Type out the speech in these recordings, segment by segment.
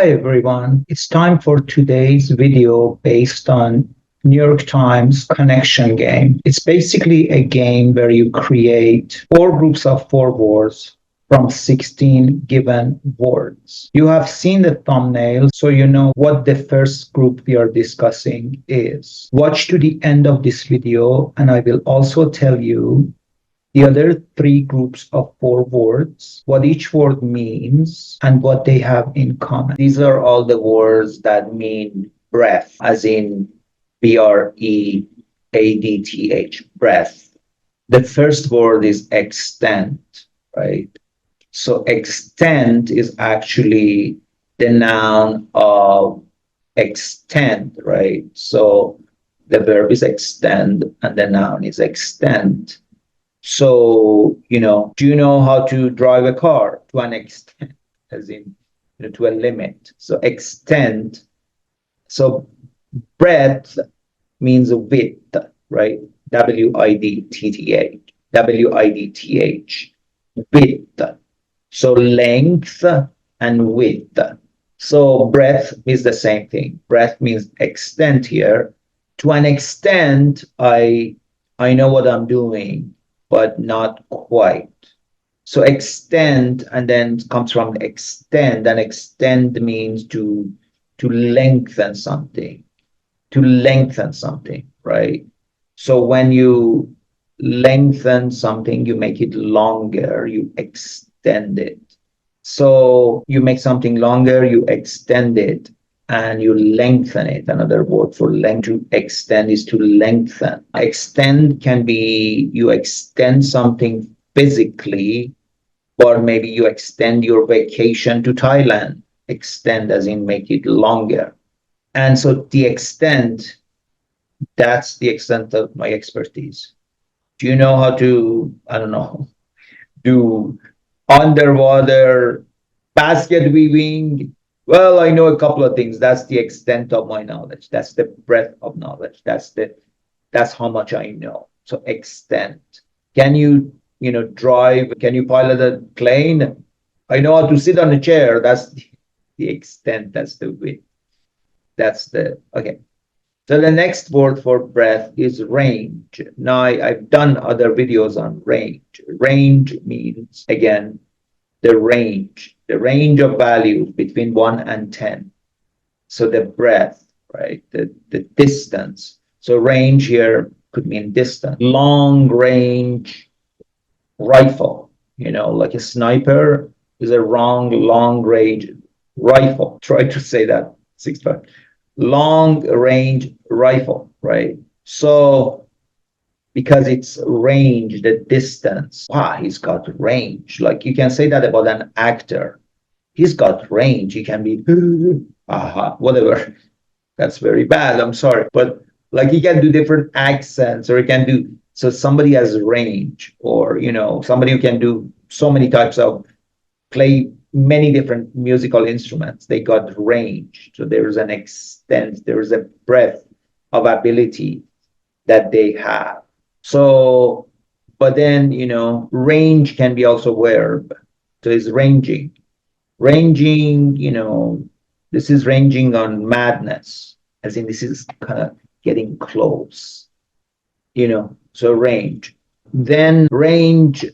Hi everyone. It's time for today's video based on New York Times connection game. It's basically a game where you create four groups of four words from 16 given words. You have seen the thumbnail, so you know what the first group we are discussing is. Watch to the end of this video, and I will also tell you the other three groups of four words, what each word means, and what they have in common. These are all the words that mean breath, as in breadth, breath. The first word is extend, right? So extend is actually the noun of extend, right? So the verb is extend and the noun is extend. So, do you know how to drive a car to an extent, as in, to a limit? So extend. So breadth means width, right? width, width, width. So length and width. So breadth is the same thing. Breadth means extent here. To an extent, I know what I'm doing, but not quite. So extend, and then comes from extend, and extend means to lengthen something, right? So when you lengthen something, you make it longer, you extend it. So you make something longer, you extend it, and you lengthen it. Another word for length, to extend, is to lengthen. Extend can be you extend something physically, or maybe you extend your vacation to Thailand. Extend as in make it longer. And so the extent, that's the extent of my expertise. Do you know how to, I don't know, do underwater basket weaving? Well, I know a couple of things. That's the extent of my knowledge. That's the breadth of knowledge. That's how much I know. So extent. Can you, drive? Can you pilot a plane? I know how to sit on a chair. That's the extent. That's the width. Okay. So the next word for breadth is range. Now I've done other videos on range. Range means, again, the range of values between 1 and 10. So the breadth, right? The distance. So range here could mean distance. Long range rifle, like a sniper is a long range rifle. Try to say that 6 times. Long range rifle, right? So because it's range, the distance. Wow, he's got range. Like you can say that about an actor. He's got range. He can be, whatever. That's very bad. I'm sorry. But like he can do different accents, or he can do, so somebody has range, or, somebody who can do so many types of play many different musical instruments. They got range. So there's an extent, there's a breadth of ability that they have. So, but then, range can be also verb. So it's ranging. Ranging, this is ranging on madness, as in this is kind of getting close, so range. Then range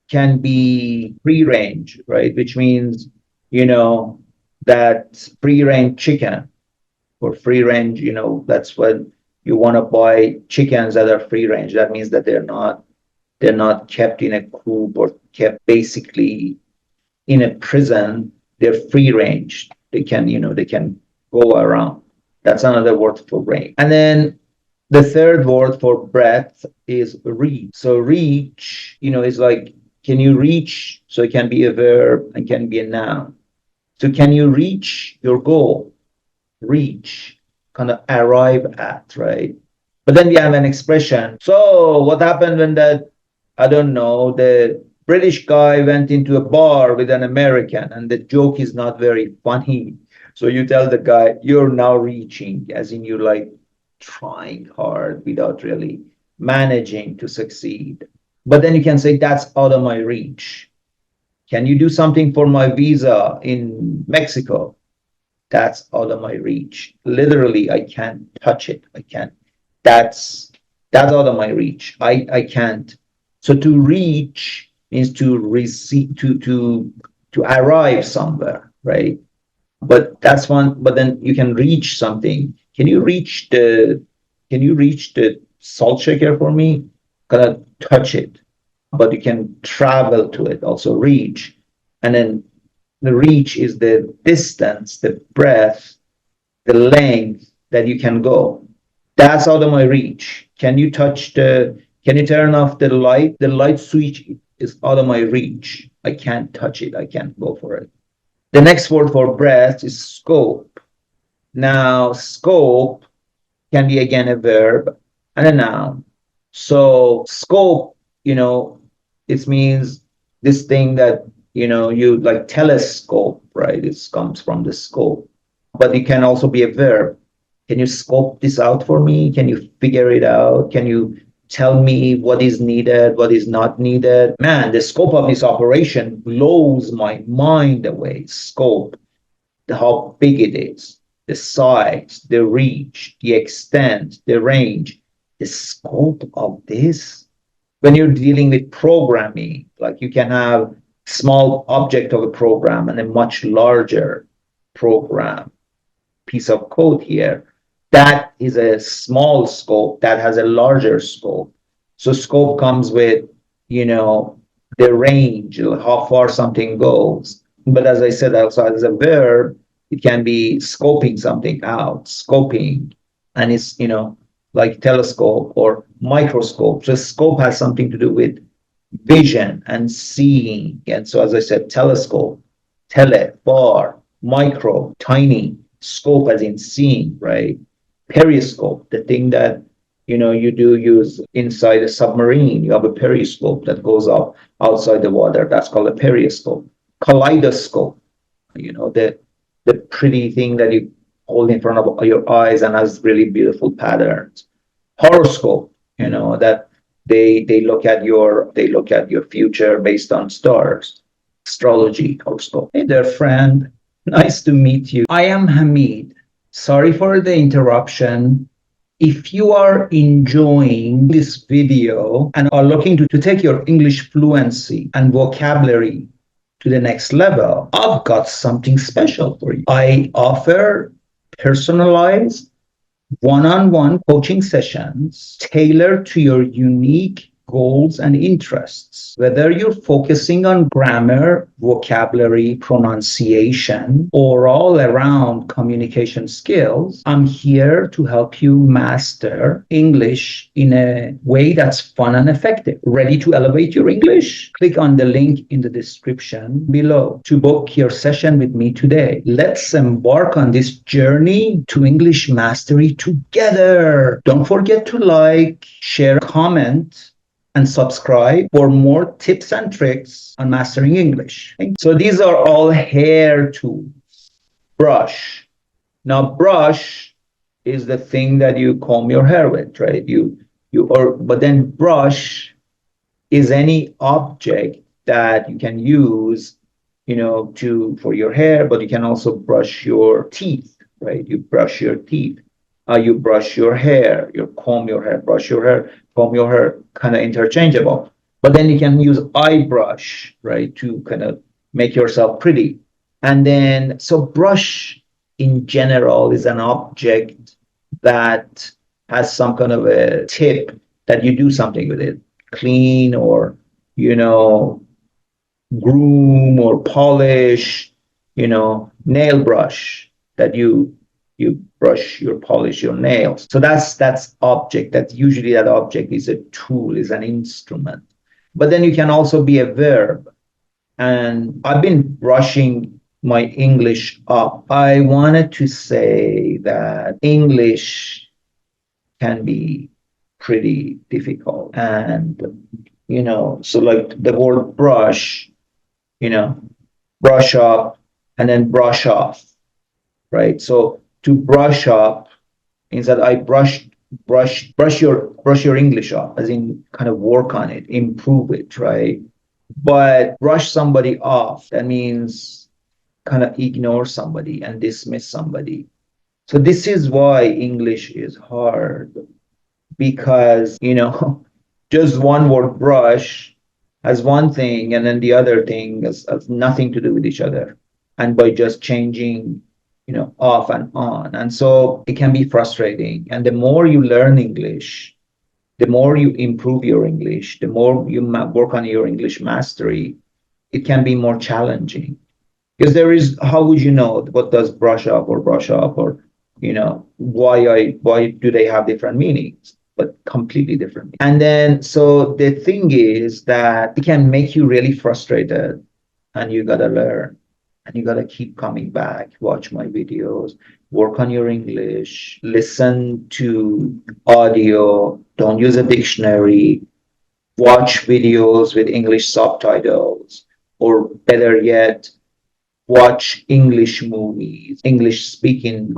can be free range, right? Which means, that free range chicken or free range, that's when you want to buy chickens that are free range. That means that they're not kept in a coop or kept basically in a prison. They're free range. They can go around. That's another word for range. And then the third word for breadth is reach. So reach, is like, can you reach? So it can be a verb and can be a noun. So can you reach your goal? Reach, kind of arrive at, right? But then we have an expression. So what happened when the British guy went into a bar with an American, and the joke is not very funny. So you tell the guy, you're now reaching, as in you're like trying hard without really managing to succeed. But then you can say, that's out of my reach. Can you do something for my visa in Mexico? That's out of my reach. Literally, I can't touch it. I can't. That's that's out of my reach. I can't. So to reach means to receive, to arrive somewhere, right? But that's one. But then you can reach something. Can you reach the salt shaker for me? Gonna touch it, but you can travel to it, also reach. And then the reach is the distance, the breadth, the length that you can go. That's out of my reach. Can you turn off the light? The light switch is out of my reach. I can't touch it. I can't go for it. The next word for breadth is scope. Now, scope can be again a verb and a noun. So scope, it means this thing that, you like telescope, right? It comes from the scope, but it can also be a verb. Can you scope this out for me? Can you figure it out? Can you tell me what is needed, what is not needed? Man, the scope of this operation blows my mind away. Scope, how big it is, the size, the reach, the extent, the range, the scope of this. When you're dealing with programming, like you can have small object of a program and a much larger program piece of code here. That is a small scope that has a larger scope. So scope comes with, the range, how far something goes. But as I said, also as a verb, it can be scoping something out, scoping, and it's, like telescope or microscope. So scope has something to do with vision and seeing. And so, as I said, telescope, tele, far, micro, tiny, scope as in seeing, right? Periscope, the thing that, you do use inside a submarine. You have a periscope that goes up outside the water. That's called a periscope. Kaleidoscope, the pretty thing that you hold in front of your eyes and has really beautiful patterns. Horoscope, that they look at your future based on stars. Astrology, horoscope. Hey there, friend. Nice to meet you. I am Hamid. Sorry for the interruption. If you are enjoying this video and are looking to take your English fluency and vocabulary to the next level, I've got something special for you. I offer personalized one-on-one coaching sessions tailored to your unique goals and interests. Whether you're focusing on grammar, vocabulary, pronunciation, or all around communication skills, I'm here to help you master English in a way that's fun and effective. Ready to elevate your English? Click on the link in the description below to book your session with me today. Let's embark on this journey to English mastery together. Don't forget to like, share, comment, and subscribe for more tips and tricks on mastering English. So these are all hair tools. Brush. Now, brush is the thing that you comb your hair with, right? But then brush is any object that you can use, for your hair, but you can also brush your teeth, right? You brush your teeth. You brush your hair, you comb your hair, brush your hair, comb your hair, kind of interchangeable. But then you can use eye brush, right, to kind of make yourself pretty. And then, so brush in general is an object that has some kind of a tip that you do something with it, clean or, groom or polish, nail brush that you brush, your polish your nails. So that's object. That's usually that object is a tool, is an instrument. But then you can also be a verb. And I've been brushing my English up. I wanted to say that English can be pretty difficult. And, so like the word brush, brush up and then brush off, right? So to brush up means that I brush your English up, as in kind of work on it, improve it, right? But brush somebody off, that means kind of ignore somebody and dismiss somebody. So this is why English is hard, because, just one word brush has one thing, and then the other thing has nothing to do with each other. And by just changing, off and on. And so it can be frustrating. And the more you learn English, the more you improve your English, the more you work on your English mastery, it can be more challenging. Because there is, how would you know what does brush up, or why do they have different meanings, but completely different. And then so the thing is that it can make you really frustrated, and you gotta learn, and you gotta keep coming back, watch my videos, work on your English, listen to audio, don't use a dictionary, watch videos with English subtitles, or better yet, watch English movies, English speaking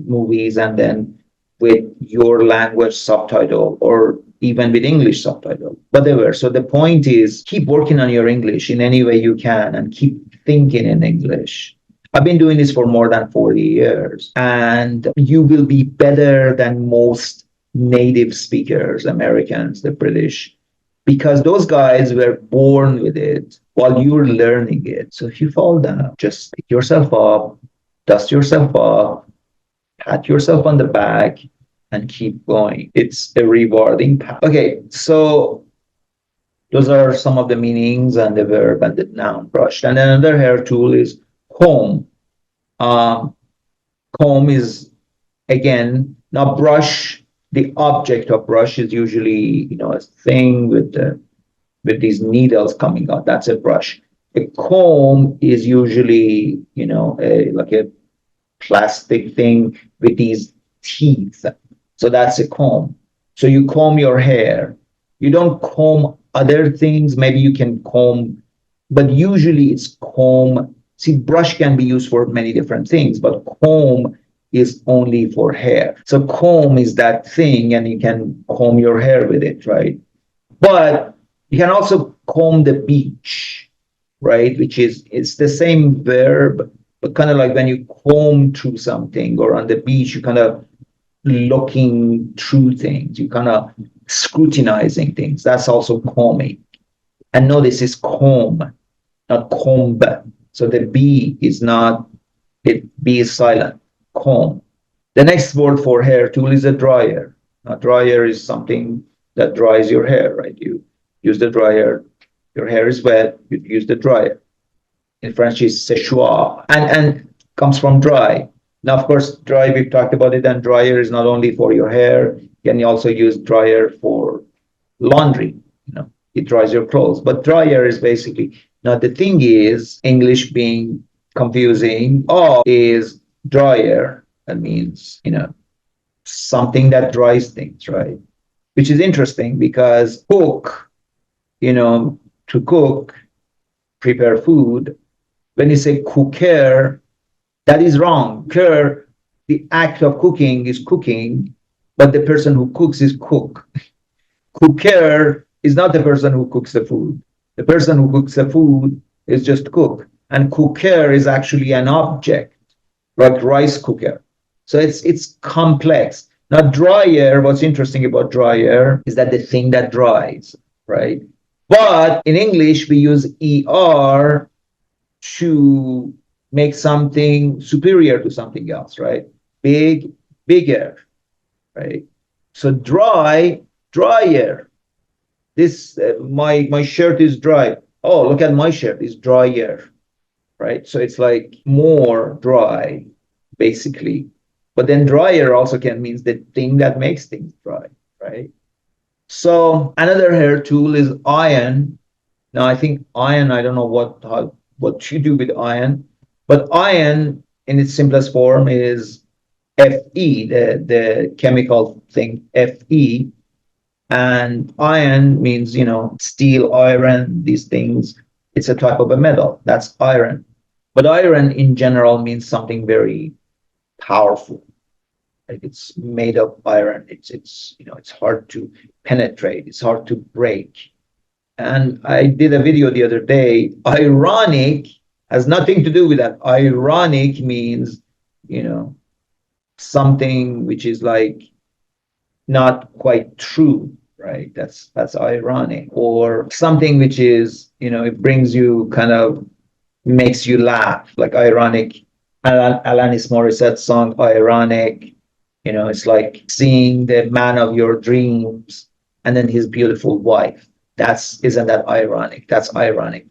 movies, and then with your language subtitle, or even with English subtitle, whatever. So the point is, keep working on your English in any way you can, and keep thinking in English. I've been doing this for more than 40 years, and you will be better than most native speakers, Americans, the British, because those guys were born with it while you're learning it. So if you fall down, just pick yourself up, dust yourself off, pat yourself on the back, and keep going. It's a rewarding path. Okay, so those are some of the meanings and the verb and the noun brushed. And another hair tool is comb. Um, comb is, again, now brush. The object of brush is usually, a thing with these needles coming out. That's a brush. A comb is usually, like a plastic thing with these teeth. So that's a comb. So you comb your hair. You don't comb other things. Maybe you can comb, but usually it's comb. See, brush can be used for many different things, but comb is only for hair. So comb is that thing, and you can comb your hair with it, right? But you can also comb the beach, right? Which is, it's the same verb, but kind of like when you comb through something, or on the beach, you kind of looking through things, you kind of scrutinizing things. That's also combing. And notice it's comb, not comb. So the B is not, it B is silent, comb. The next word for hair tool is a dryer. A dryer is something that dries your hair, right? You use the dryer, your hair is wet, you use the dryer. In French, it's séchoir, and comes from dry. Now, of course, dry, we've talked about it, and dryer is not only for your hair, you can also use dryer for laundry. It dries your clothes. But dryer is basically, now the thing is, English being confusing, is dryer. That means, something that dries things, right? Which is interesting because cook, to cook, prepare food. When you say cooker, that is wrong. Cooker, the act of cooking is cooking, but the person who cooks is cook. Cooker is not the person who cooks the food. The person who cooks the food is just cook. And cooker is actually an object, like rice cooker. So it's complex. Now, dryer, what's interesting about dryer is that the thing that dries, right? But in English, we use ER to make something superior to something else, right? Big, bigger, right? So dry, drier. This, my shirt is dry. Oh, look at my shirt, it's drier, right? So it's like more dry, basically. But then dryer also can mean the thing that makes things dry, right? So another hair tool is iron. Now I think iron, I don't know what you do with iron, but iron in its simplest form is Fe, the chemical thing, Fe. And iron means, steel, iron, these things. It's a type of a metal. That's iron. But iron in general means something very powerful. Like it's made of iron. It's hard to penetrate. It's hard to break. And I did a video the other day. Ironic, Has nothing to do with that. Ironic means, you know, something which is like not quite true, right? That's ironic. Or something which is, it brings you kind of makes you laugh, like ironic. Alanis Morissette song Ironic, it's like seeing the man of your dreams and then his beautiful wife. Isn't that ironic? That's ironic.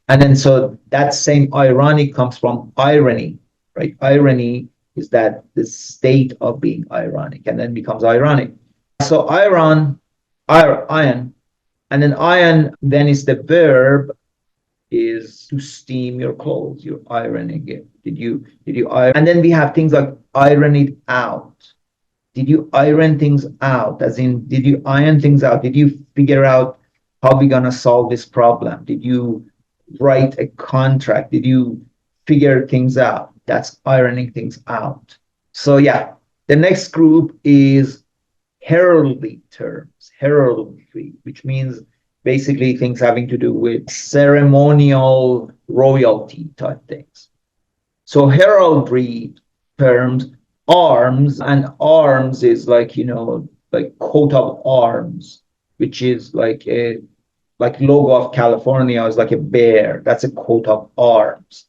And then so that same ironic comes from irony, right? Irony is that the state of being ironic and then becomes ironic. So iron, and then iron then is the verb is to steam your clothes. You're ironing it. Did you iron? And then we have things like iron it out. Did you iron things out? As in, did you iron things out? Did you figure out how we're gonna solve this problem? Did you write a contract? Did you figure things out? That's ironing things out. So yeah, the next group is heraldry terms. Heraldry, which means basically things having to do with ceremonial royalty type things. So heraldry terms, arms, and arms is like, like coat of arms, which is like a logo of California is like a bear. That's a coat of arms.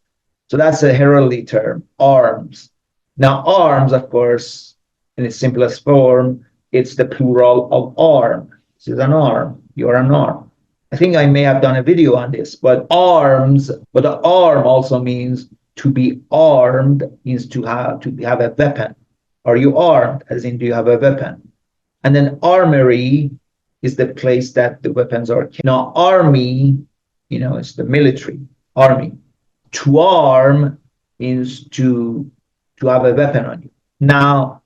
So that's a heraldry term, arms. Now, arms, of course, in its simplest form, it's the plural of arm. This is an arm. You are an arm. I think I may have done a video on this, but the arm also means to be armed, means to have a weapon. Are you armed? As in, do you have a weapon? And then armory is the place that the weapons are. Now, army, it's the military, army. To arm means to have a weapon on you. Now,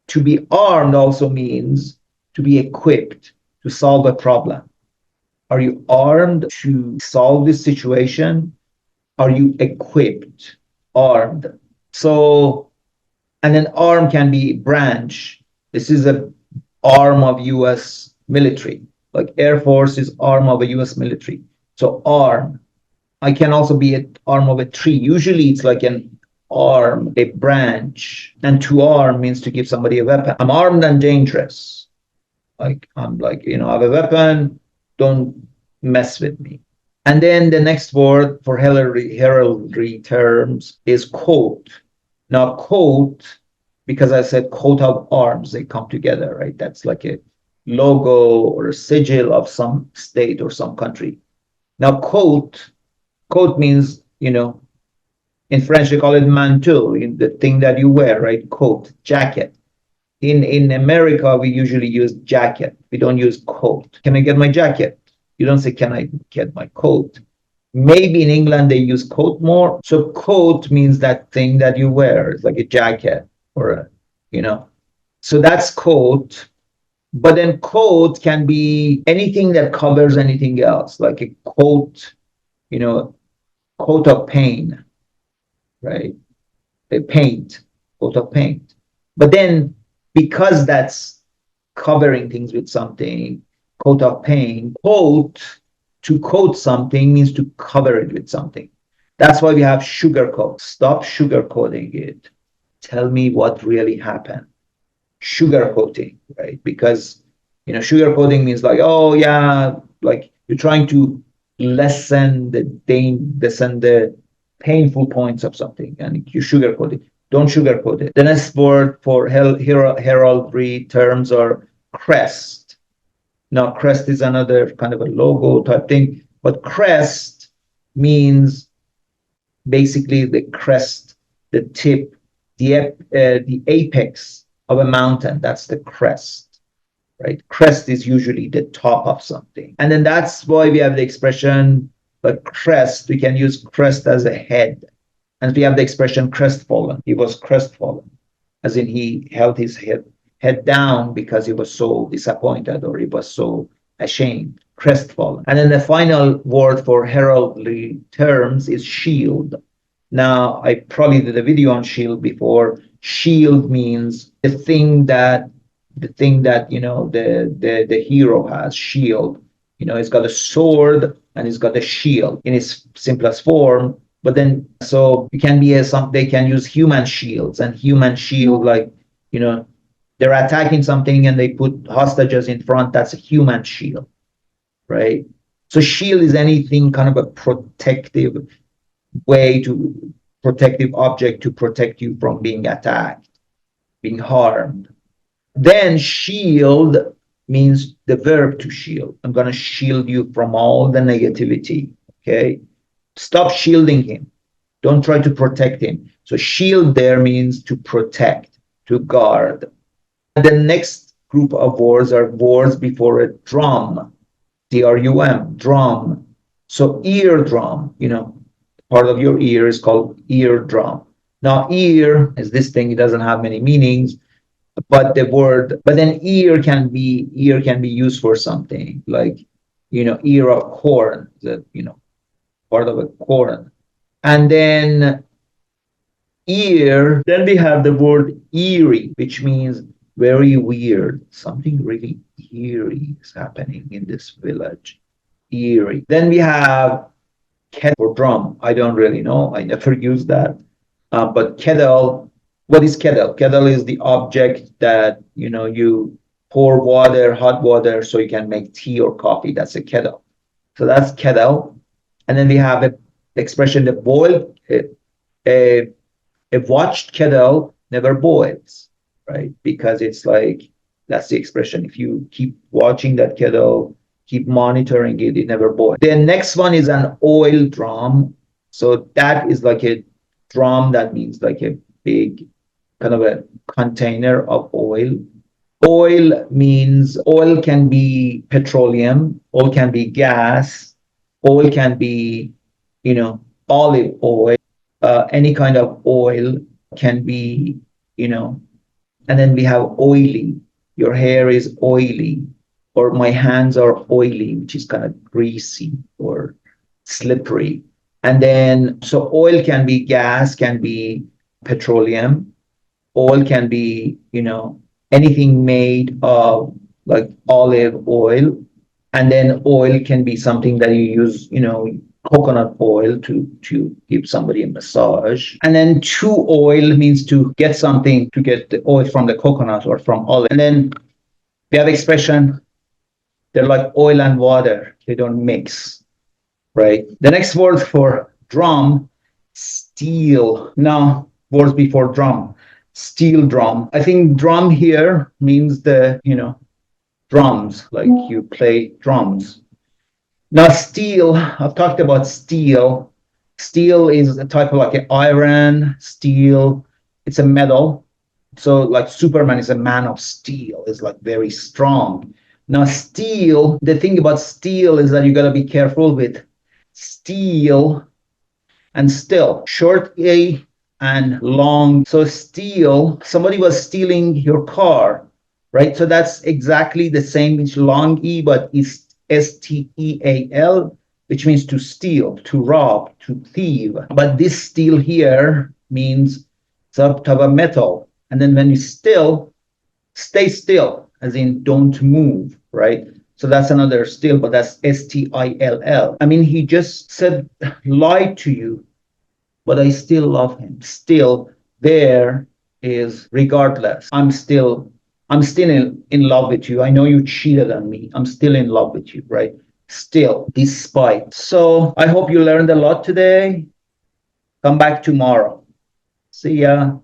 to be armed also means to be equipped to solve a problem. Are you armed to solve this situation? Are you equipped, armed? So, and then arm can be branch. This is a arm of U.S. military, like Air Force is arm of a U.S. military. So arm. I can also be an arm of a tree. Usually it's like an arm, a branch. And to arm means to give somebody a weapon. I'm armed and dangerous. Like I'm like, I have a weapon, don't mess with me. And then the next word for heraldry terms is coat. Now coat, because I said coat of arms, they come together, right? That's like a logo or a sigil of some state or some country. Now coat means, in French they call it manteau, the thing that you wear, right? Coat, jacket. In America, we usually use jacket. We don't use coat. Can I get my jacket? You don't say, can I get my coat? Maybe in England, they use coat more. So coat means that thing that you wear. It's like a jacket or So that's coat. But then coat can be anything that covers anything else, like a coat, coat of paint, right? A paint, coat of paint. But then because that's covering things with something, coat of paint, to coat something means to cover it with something. That's why we have sugarcoat. Stop sugarcoating it. Tell me what really happened. Sugarcoating, right? Because, sugarcoating means like, oh yeah, like you're trying to lessen the painful points of something, and you sugarcoat it. Don't sugarcoat it. The next word for heraldry terms are crest. Now, crest is another kind of a logo type thing, but crest means basically the crest, the tip, the apex of a mountain. That's the crest, right? Crest is usually the top of something. And then that's why we have the expression, but crest, we can use crest as a head. And we have the expression crestfallen. He was crestfallen, as in he held his head down because he was so disappointed or he was so ashamed. Crestfallen. And then the final word for heraldry terms is shield. Now, I probably did a video on shield before. Shield means the thing that the hero has. Shield. He's got a sword and he's got a shield. In its simplest form, But then, so you can be they can use human shields, and human shield, like, you know, they're attacking something and they put hostages in front. That's a human shield, right? So shield is anything kind of a protective way to protective object to protect you from being attacked, being harmed. Then shield means the verb to shield. I'm going to shield you from all the negativity. Okay. Stop shielding him. Don't try to protect him. So shield there means to protect, to guard. The next group of words are words before a drum, D-R-U-M, drum. So eardrum, you know, part of your ear is called eardrum. Now, ear is this thing, it doesn't have many meanings, but then ear can be used for something like, you know, ear of corn, that, you know, part of a corn. And then ear, then we have the word eerie, which means very weird. Something really eerie is happening in this village. Eerie. Then we have kettle or drum. I don't really know. I never use that. But kettle, what is kettle? Kettle is the object that, you know, you pour water, hot water, so you can make tea or coffee. That's a kettle. So that's kettle. And then we have a expression that boil, a watched kettle never boils, right? Because it's like, that's the expression. If you keep watching that kettle, keep monitoring it, it never boils. The next one is an oil drum. So that is like a drum, that means like a big kind of a container of oil. Oil means oil can be petroleum, oil can be gas, oil can be, you know, olive oil, any kind of oil can be, you know, and then we have oily. Your hair is oily, or my hands are oily, which is kind of greasy or slippery. And then, so oil can be gas, can be petroleum. Oil can be, you know, anything made of like olive oil. And then oil can be something that you use, you know, coconut oil to give somebody a massage. And then to oil means to get something, to get the oil from the coconut or from olive. And then we have expression, they're like oil and water, they don't mix, right? The next word for drum, steel. Now, words before drum, steel drum. I think drum here means the, you know, drums, like you play drums. Now, steel, I've talked about steel. Steel is a type of like an iron, steel. It's a metal. So like Superman is a man of steel, is like very strong. Now, steel, the thing about steel is that you got to be careful with steel and still. Short A and long. So steal, somebody was stealing your car, right? So that's exactly the same. It's long E, but it's S-T-E-A-L, which means to steal, to rob, to thieve. But this steal here means some type of metal. And then when you still, stay still, as in don't move, right? So that's another still, but that's S-T-I-L-L. I mean, he just said, lied to you, but I still love him. Still, there is regardless. I'm still in love with you. I know you cheated on me. I'm still in love with you, right? Still, despite. So I hope you learned a lot today. Come back tomorrow. See ya.